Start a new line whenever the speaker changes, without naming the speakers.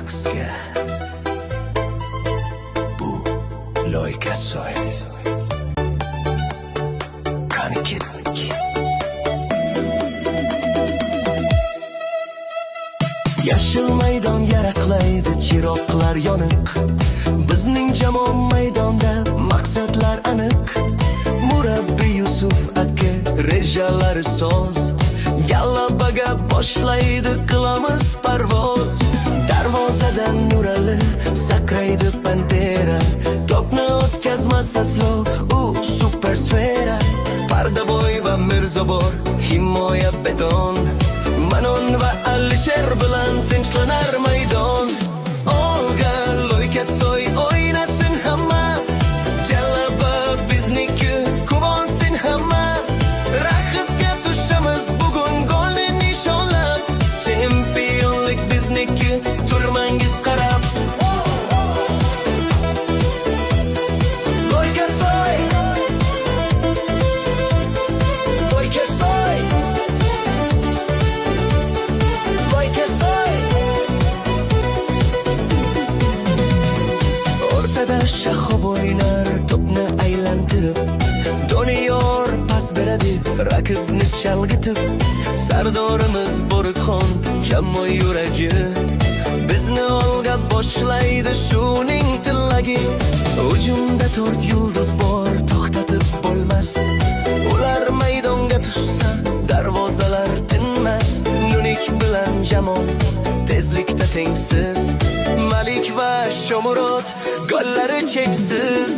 raqsga. Bu Loykasoy. Qani ketdik. Yashil maydon yaraqlaydi chiroqlar yoniq. Bizning jamoa maydonda maqsadlar aniq. Murabbiy Yusuf aka rejalari soz. Galabaga boshlaydi qilamiz parvoz. Darvozadan Nurali sakraydi pantera. To'pni o'tkazmasa slov, u super sfera. Pardaboy va Mirzobor himoya beton. Manon va Alisher bilan tinchlanar maydon. Olga Loykasoy o'ynasin hamma. Jalaba bizniki quvonsin hamma. Raqsga tushamiz bugun golni nishonlab. Chempionlik bizniki, turmangiz qarab. Loykasoy, Loykasoy, Loykasoy. O'rtada Shahob o'ynar to'pni aylantirib. Doniyor pas beradi raqibni chalg'itib. Sardorimiz Bo'riqxon jamoa yuragi. Bizni olga boshlaydi shuning tilagi. Hujumda 4 yulduz bor, to'xtatib bo'lmas. Ular maydonga tushsa, darvozalar tinmas. Nunik bilan Jamol tezlikda tengsiz. Malik va Shomurod gollari cheksiz.